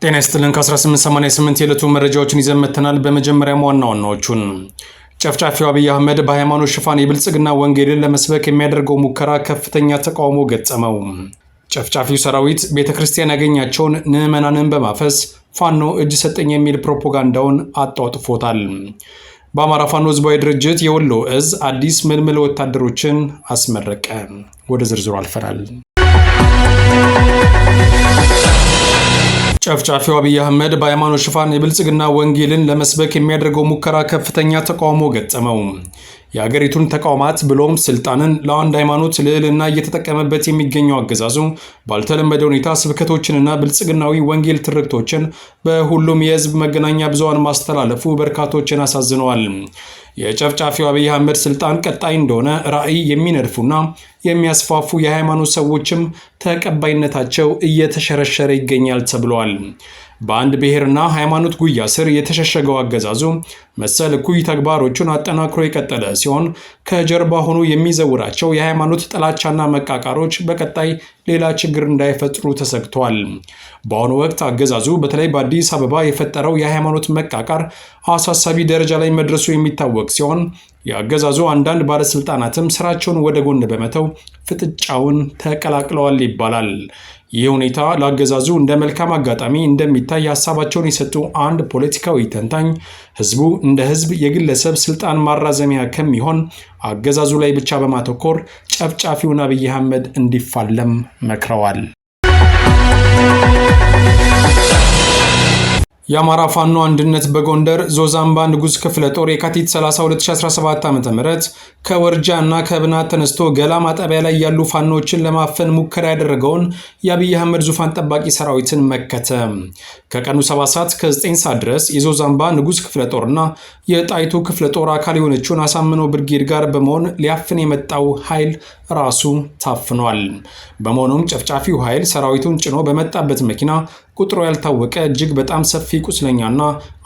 ጤና ይስጥልን ከ1888 የዕለቱ መረጃዎችን ይዘን መጥተናል። በመጀመሪያም ዋና ዋናዎቹን ጨፍጫፊው አብይ አህመድ በሃይማኖት ሽፋን የብልጽግና ወንጌልን ለመስበክ የሚያደርገው ሙከራ ከፍተኛ ተቃውሞ ገጠመው። ጨፍጫፊው ሰራዊት ቤተክርስቲያን ያገኛቸውን ምዕመናንን በማፈስ ፋኖ እጅ ሰጠኝ የሚል ፕሮፓጋንዳውን አጣጥፎታል። በአማራ ፋኖ ህዝባዊ ድርጅት የወሎ እዝ አዲስ ምልምል ወታደሮችን አስመረቀ። ወደ ዝርዝሩ አልፈናል። ጨፍጫፊው አብይ አህመድ በሃይማኖት ሽፋን የብልጽግና ወንጌልን ለመስበክ የሚያደርገው ሙከራ ከፍተኛ ተቃውሞ ገጠመው። የሀገሪቱን ተቋማት ብሎም ስልጣንን ለአንድ ሃይማኖት ልዕልና እየተጠቀመበት የሚገኘው አገዛዙ ባልተለመደ ሁኔታ ስብከቶችንና ብልጽግናዊ ወንጌል ትርክቶችን በሁሉም የህዝብ መገናኛ ብዙሃን ማስተላለፉ በርካቶችን አሳዝነዋል። የጨፍጫፊው አብይ አህመድ ስልጣን ቀጣይ እንደሆነ ራዕይ የሚነድፉና የሚያስፋፉ የሃይማኖት ሰዎችም ተቀባይነታቸው እየተሸረሸረ ይገኛል ተብሏል። በአንድ ብሔርና ሃይማኖት ጉያ ስር የተሸሸገው አገዛዙ መሰል እኩይ ተግባሮቹን አጠናክሮ የቀጠለ ሲሆን ከጀርባ ሆኖ የሚዘውራቸው የሃይማኖት ጥላቻና መቃቃሮች በቀጣይ ሌላ ችግር እንዳይፈጥሩ ተሰግቷል። በአሁኑ ወቅት አገዛዙ በተለይ በአዲስ አበባ የፈጠረው የሃይማኖት መቃቃር አሳሳቢ ደረጃ ላይ መድረሱ የሚታወቅ ሲሆን የአገዛዙ አንዳንድ ባለስልጣናትም ስራቸውን ወደ ጎን በመተው ፍጥጫውን ተቀላቅለዋል ይባላል። ይህ ሁኔታ ለአገዛዙ እንደ መልካም አጋጣሚ እንደሚታይ ሀሳባቸውን የሰጡ አንድ ፖለቲካዊ ተንታኝ ህዝቡ እንደ ህዝብ የግለሰብ ስልጣን ማራዘሚያ ከሚሆን አገዛዙ ላይ ብቻ በማተኮር ጨፍጫፊውን አብይ አህመድ እንዲፋለም መክረዋል። የአማራ ፋኖ አንድነት በጎንደር ዞዛምባ ንጉስ ክፍለ ጦር የካቲት 30 2017 ዓ.ም ከወርጃ እና ከብናት ተነስቶ ገላ ማጠቢያ ላይ ያሉ ፋኖችን ለማፈን ሙከራ ያደረገውን የአብይ አህመድ ዙፋን ጠባቂ ሰራዊትን መከተ። ከቀኑ 7 ሰዓት እስከ 9 ሰዓት ድረስ የዞዛምባ ንጉስ ክፍለ ጦርና የጣይቱ ክፍለ ጦር አካል የሆነችውን አሳምነው ብርጌድ ጋር በመሆን ሊያፍን የመጣው ኃይል ራሱ ታፍኗል። በመሆኑም ጨፍጫፊው ኃይል ሰራዊቱን ጭኖ በመጣበት መኪና ቁጥሩ ያልታወቀ እጅግ በጣም ሰፊ ቁስለኛና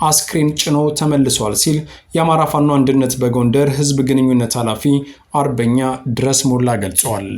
አስክሬን ጭኖ ተመልሷል ሲል የአማራ ፋኖ አንድነት በጎንደር ህዝብ ግንኙነት ኃላፊ አርበኛ ድረስ ሞላ ገልጿል።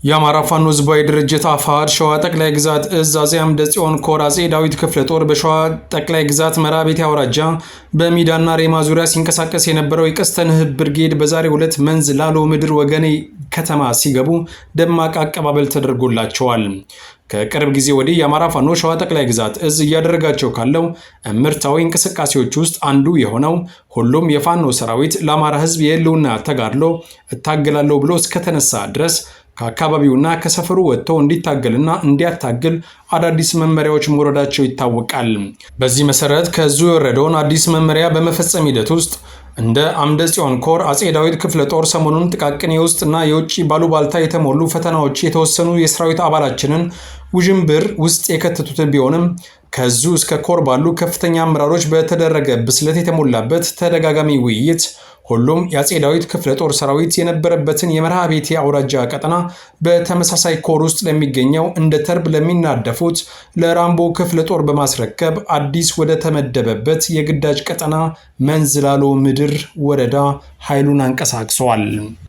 የአማራ ፋኖ ህዝባዊ ድርጅት አፋሕድ ሸዋ ጠቅላይ ግዛት እዝ አፄ አምደ ጽዮን ኮር አፄ ዳዊት ክፍለ ጦር በሸዋ ጠቅላይ ግዛት መራቤቴ አውራጃ በሚዳና ሬማ ዙሪያ ሲንቀሳቀስ የነበረው የቀስተ ንህብ ብርጌድ በዛሬው ዕለት መንዝ ላሎ ምድር ወገኔ ከተማ ሲገቡ ደማቅ አቀባበል ተደርጎላቸዋል። ከቅርብ ጊዜ ወዲህ የአማራ ፋኖ ሸዋ ጠቅላይ ግዛት እዝ እያደረጋቸው ካለው እምርታዊ እንቅስቃሴዎች ውስጥ አንዱ የሆነው ሁሉም የፋኖ ሰራዊት ለአማራ ህዝብ የህልውና ተጋድሎ እታገላለሁ ብሎ እስከተነሳ ድረስ ከአካባቢውና ከሰፈሩ ወጥቶ እንዲታገልና እንዲያታግል አዳዲስ መመሪያዎች መውረዳቸው ይታወቃል። በዚህ መሰረት ከዙ የወረደውን አዲስ መመሪያ በመፈጸም ሂደት ውስጥ እንደ አምደ ጽዮን ኮር አፄ ዳዊት ክፍለ ጦር ሰሞኑን ጥቃቅን የውስጥና የውጭ ባሉባልታ የተሞሉ ፈተናዎች የተወሰኑ የሰራዊት አባላችንን ውዥንብር ውስጥ የከተቱት ቢሆንም ከዙ እስከ ኮር ባሉ ከፍተኛ አመራሮች በተደረገ ብስለት የተሞላበት ተደጋጋሚ ውይይት ሁሉም የአፄ ዳዊት ክፍለ ጦር ሰራዊት የነበረበትን የመርሃ ቤቴ አውራጃ ቀጠና በተመሳሳይ ኮር ውስጥ ለሚገኘው እንደ ተርብ ለሚናደፉት ለራምቦ ክፍለ ጦር በማስረከብ አዲስ ወደ ተመደበበት የግዳጅ ቀጠና መንዝላሎ ምድር ወረዳ ኃይሉን አንቀሳቅሰዋል።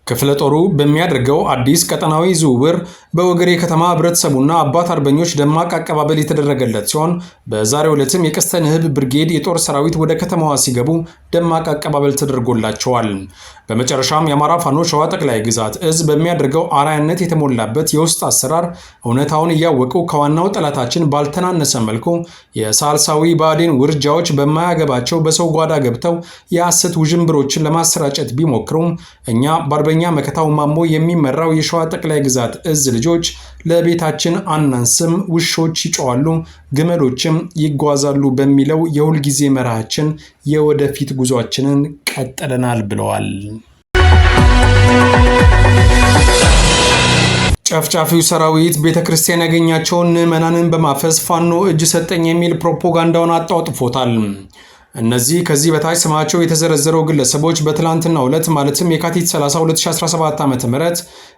ክፍለ ጦሩ በሚያደርገው አዲስ ቀጠናዊ ዝውውር በወገሬ ከተማ ህብረተሰቡና አባት አርበኞች ደማቅ አቀባበል የተደረገለት ሲሆን በዛሬው ዕለትም የቀስተ ንህብ ብርጌድ የጦር ሰራዊት ወደ ከተማዋ ሲገቡ ደማቅ አቀባበል ተደርጎላቸዋል። በመጨረሻም የአማራ ፋኖ ሸዋ ጠቅላይ ግዛት እዝ በሚያደርገው አርአያነት የተሞላበት የውስጥ አሰራር እውነታውን እያወቁ ከዋናው ጠላታችን ባልተናነሰ መልኩ የሳልሳዊ ብአዴን ውርጃዎች በማያገባቸው በሰው ጓዳ ገብተው የሐሰት ውዥንብሮችን ለማሰራጨት ቢሞክሩም እኛ በአርበኛ መከታው ማሞ የሚመራው የሸዋ ጠቅላይ ግዛት እዝ ልጆች ለቤታችን አናንስም፣ ውሾች ይጮዋሉ፣ ግመሎችም ይጓዛሉ በሚለው የሁልጊዜ መርሃችን የወደፊት ጉዟችንን ቀጥለናል ብለዋል። ጨፍጫፊው ሰራዊት ቤተክርስቲያን ያገኛቸውን ምዕመናንን በማፈስ ፋኖ እጅ ሰጠኝ የሚል ፕሮፓጋንዳውን አጣጥፎታል። እነዚህ ከዚህ በታች ስማቸው የተዘረዘረው ግለሰቦች በትላንትናው ዕለት ማለትም የካቲት 30 2017 ዓ.ም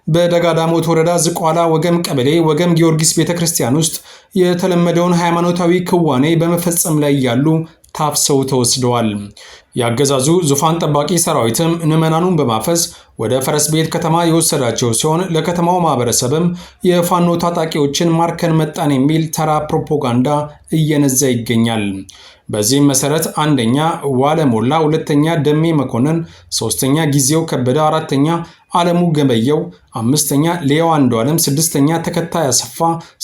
በደጋዳሞት ወረዳ ዝቋላ ወገም ቀበሌ ወገም ጊዮርጊስ ቤተክርስቲያን ውስጥ የተለመደውን ሃይማኖታዊ ክዋኔ በመፈጸም ላይ ያሉ ታፍሰው ተወስደዋል። ያገዛዙ ዙፋን ጠባቂ ሰራዊትም ምዕመናኑን በማፈስ ወደ ፈረስ ቤት ከተማ የወሰዳቸው ሲሆን ለከተማው ማህበረሰብም የፋኖ ታጣቂዎችን ማርከን መጣን የሚል ተራ ፕሮፓጋንዳ እየነዛ ይገኛል። በዚህም መሰረት አንደኛ ዋለ ሞላ፣ ሁለተኛ ደሜ መኮንን፣ ሶስተኛ ጊዜው ከበደ፣ አራተኛ ዓለሙ ገበየው፣ አምስተኛ ሌው አንዱ ዓለም፣ ስድስተኛ ተከታይ አሰፋ፣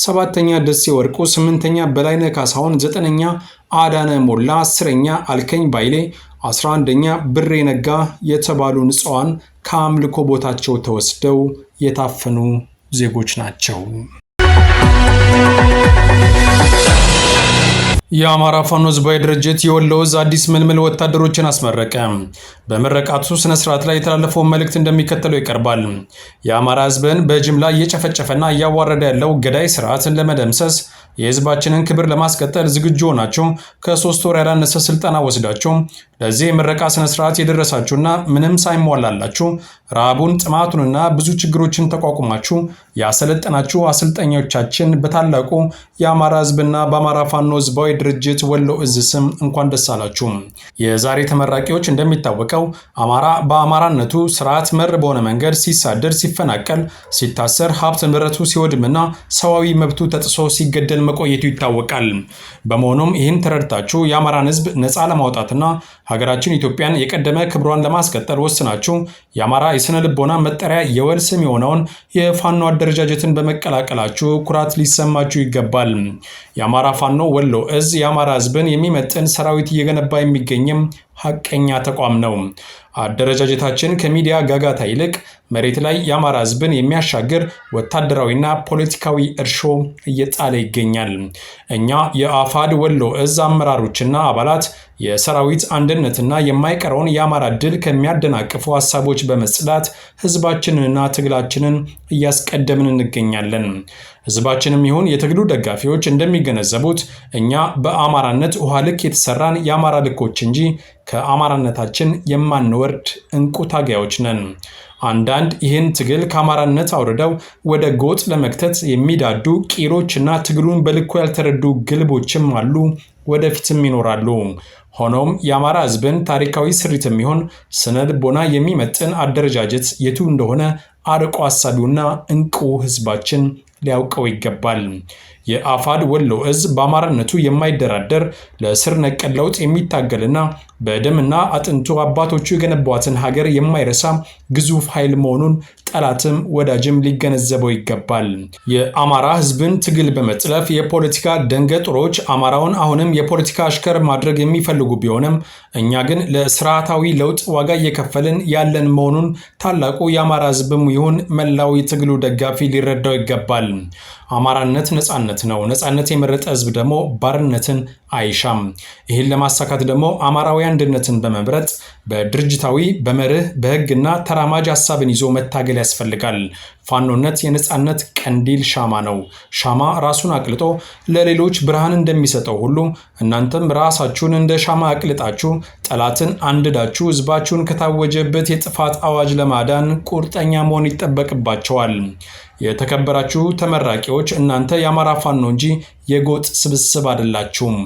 ሰባተኛ ደሴ ወርቁ፣ ስምንተኛ በላይነህ ካሳሁን፣ ዘጠነኛ አዳነ ሞላ፣ አስረኛ አልከኝ ባይሌ፣ 11ኛ ብሬ ነጋ የተባሉ ንጹሃን ከአምልኮ ቦታቸው ተወስደው የታፈኑ ዜጎች ናቸው። የአማራ ፋኖ ህዝባዊ ድርጅት የወሎ ዕዝ አዲስ ምልምል ወታደሮችን አስመረቀ። በምረቃቱ ስነ ስርዓት ላይ የተላለፈውን መልእክት እንደሚከተለው ይቀርባል። የአማራ ህዝብን በጅምላ እየጨፈጨፈና እያዋረደ ያለው ገዳይ ስርዓትን ለመደምሰስ የህዝባችንን ክብር ለማስቀጠል ዝግጁ ሆናችሁ ከ3 ወር ያላነሰ ስልጠና ወስዳችሁ ለዚህ የምረቃ ስነ ስርዓት የደረሳችሁና ምንም ሳይሟላላችሁ ረሃቡን ጥማቱንና ብዙ ችግሮችን ተቋቁማችሁ ያሰለጠናችሁ አሰልጣኞቻችን በታላቁ የአማራ ህዝብና በአማራ ፋኖ ህዝባዊ ድርጅት ወሎ ዕዝ ስም እንኳን ደስ አላችሁ። የዛሬ ተመራቂዎች እንደሚታወቀው አማራ በአማራነቱ ስርዓት መር በሆነ መንገድ ሲሳደድ፣ ሲፈናቀል፣ ሲታሰር፣ ሀብት ንብረቱ ሲወድምና ሰዋዊ መብቱ ተጥሶ ሲገደል መቆየቱ ይታወቃል። በመሆኑም ይህን ተረድታችሁ የአማራን ህዝብ ነፃ ለማውጣትና ሀገራችን ኢትዮጵያን የቀደመ ክብሯን ለማስቀጠል ወስናችሁ የአማራ የስነ ልቦና መጠሪያ የወል ስም የሆነውን የፋኖ አደረጃጀትን በመቀላቀላችሁ ኩራት ሊሰማችሁ ይገባል። የአማራ ፋኖ ወሎ ዕዝ የአማራ ህዝብን የሚመጥን ሰራዊት እየገነባ የሚገኝም ሐቀኛ ተቋም ነው። አደረጃጀታችን ከሚዲያ ጋጋታ ይልቅ መሬት ላይ የአማራ ህዝብን የሚያሻግር ወታደራዊና ፖለቲካዊ እርሾ እየጣለ ይገኛል። እኛ የአፋድ ወሎ ዕዝ አመራሮችና አባላት የሰራዊት አንድነትና የማይቀረውን የአማራ ድል ከሚያደናቅፉ ሀሳቦች በመጽዳት ህዝባችንንና ትግላችንን እያስቀደምን እንገኛለን። ህዝባችንም ይሁን የትግሉ ደጋፊዎች እንደሚገነዘቡት እኛ በአማራነት ውሃ ልክ የተሰራን የአማራ ልኮች እንጂ ከአማራነታችን የማንወርድ እንቁ ታጋዮች ነን። አንዳንድ ይህን ትግል ከአማራነት አውርደው ወደ ጎጥ ለመክተት የሚዳዱ ቂሮችና ትግሉን በልኩ ያልተረዱ ግልቦችም አሉ፣ ወደፊትም ይኖራሉ። ሆኖም የአማራ ህዝብን ታሪካዊ ስሪትም ይሁን ስነ ልቦና የሚመጥን አደረጃጀት የቱ እንደሆነ አርቆ አሳቢውና እንቁ ህዝባችን ሊያውቀው ይገባል። የአፋድ ወሎ ዕዝ በአማራነቱ የማይደራደር ለስር ነቀል ለውጥ የሚታገልና በደምና አጥንቱ አባቶቹ የገነቧትን ሀገር የማይረሳ ግዙፍ ኃይል መሆኑን ጠላትም ወዳጅም ሊገነዘበው ይገባል። የአማራ ህዝብን ትግል በመጥለፍ የፖለቲካ ደንገጥሮች አማራውን አሁንም የፖለቲካ አሽከር ማድረግ የሚፈልጉ ቢሆንም እኛ ግን ለስርዓታዊ ለውጥ ዋጋ እየከፈልን ያለን መሆኑን ታላቁ የአማራ ህዝብም ይሁን መላው የትግሉ ደጋፊ ሊረዳው ይገባል። አማራነት ነጻነት ነው። ነጻነት የመረጠ ህዝብ ደግሞ ባርነትን አይሻም። ይህን ለማሳካት ደግሞ አማራዊ አንድነትን በመምረጥ በድርጅታዊ በመርህ በህግና ተራማጅ ሀሳብን ይዞ መታገል ያስፈልጋል። ፋኖነት የነጻነት ቀንዲል ሻማ ነው። ሻማ ራሱን አቅልጦ ለሌሎች ብርሃን እንደሚሰጠው ሁሉ እናንተም ራሳችሁን እንደ ሻማ አቅልጣችሁ ጠላትን አንድዳችሁ ህዝባችሁን ከታወጀበት የጥፋት አዋጅ ለማዳን ቁርጠኛ መሆን ይጠበቅባቸዋል። የተከበራችሁ ተመራቂዎች እናንተ የአማራ ፋኖ እንጂ የጎጥ ስብስብ አይደላችሁም።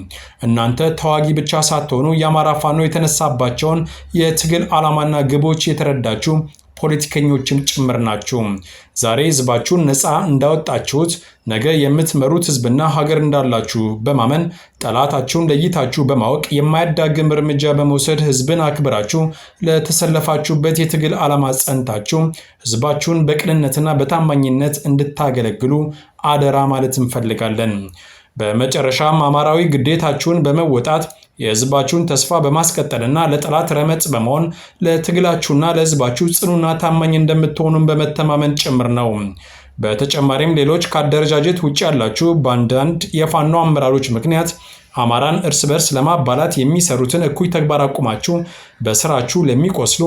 እናንተ ተዋጊ ብቻ ሳትሆኑ የአማራ ፋኖ የተነሳባቸውን የትግል ዓላማና ግቦች የተረዳችሁ ፖለቲከኞችም ጭምር ናችሁ። ዛሬ ህዝባችሁን ነፃ እንዳወጣችሁት ነገ የምትመሩት ህዝብና ሀገር እንዳላችሁ በማመን ጠላታችሁን ለይታችሁ በማወቅ የማያዳግም እርምጃ በመውሰድ ህዝብን አክብራችሁ ለተሰለፋችሁበት የትግል ዓላማ ጸንታችሁ ህዝባችሁን በቅንነትና በታማኝነት እንድታገለግሉ አደራ ማለት እንፈልጋለን። በመጨረሻም አማራዊ ግዴታችሁን በመወጣት የህዝባችሁን ተስፋ በማስቀጠልና ለጠላት ረመጽ በመሆን ለትግላችሁና ለህዝባችሁ ጽኑና ታማኝ እንደምትሆኑም በመተማመን ጭምር ነው። በተጨማሪም ሌሎች ከአደረጃጀት ውጭ ያላችሁ በአንዳንድ የፋኖ አመራሮች ምክንያት አማራን እርስ በርስ ለማባላት የሚሰሩትን እኩይ ተግባር አቁማችሁ በስራችሁ ለሚቆስሉ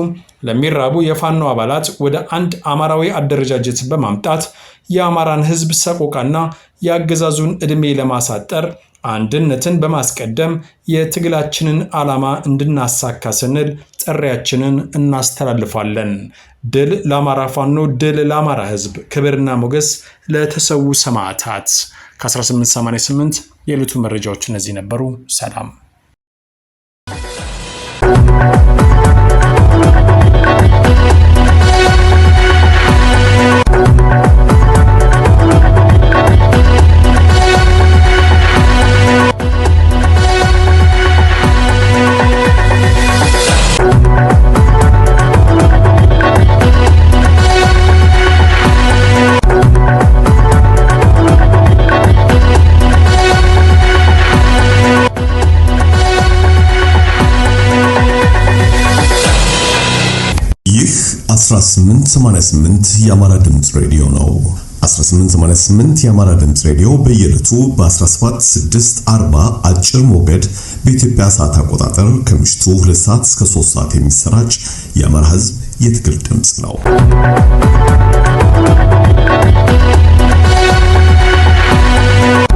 ለሚራቡ የፋኖ አባላት ወደ አንድ አማራዊ አደረጃጀት በማምጣት የአማራን ህዝብ ሰቆቃና የአገዛዙን ዕድሜ ለማሳጠር አንድነትን በማስቀደም የትግላችንን ዓላማ እንድናሳካ ስንል ጥሪያችንን እናስተላልፋለን። ድል ለአማራ ፋኖ፣ ድል ለአማራ ህዝብ፣ ክብርና ሞገስ ለተሰዉ ሰማዕታት። ከ1888 የዕለቱ መረጃዎች እነዚህ ነበሩ። ሰላም። ይህ 1888 የአማራ ድምጽ ሬዲዮ ነው። 1888 የአማራ ድምጽ ሬዲዮ በየዕለቱ በ17640 አጭር ሞገድ በኢትዮጵያ ሰዓት አቆጣጠር ከምሽቱ 2 ሰዓት እስከ 3 ሰዓት የሚሰራጭ የአማራ ህዝብ የትግል ድምጽ ነው።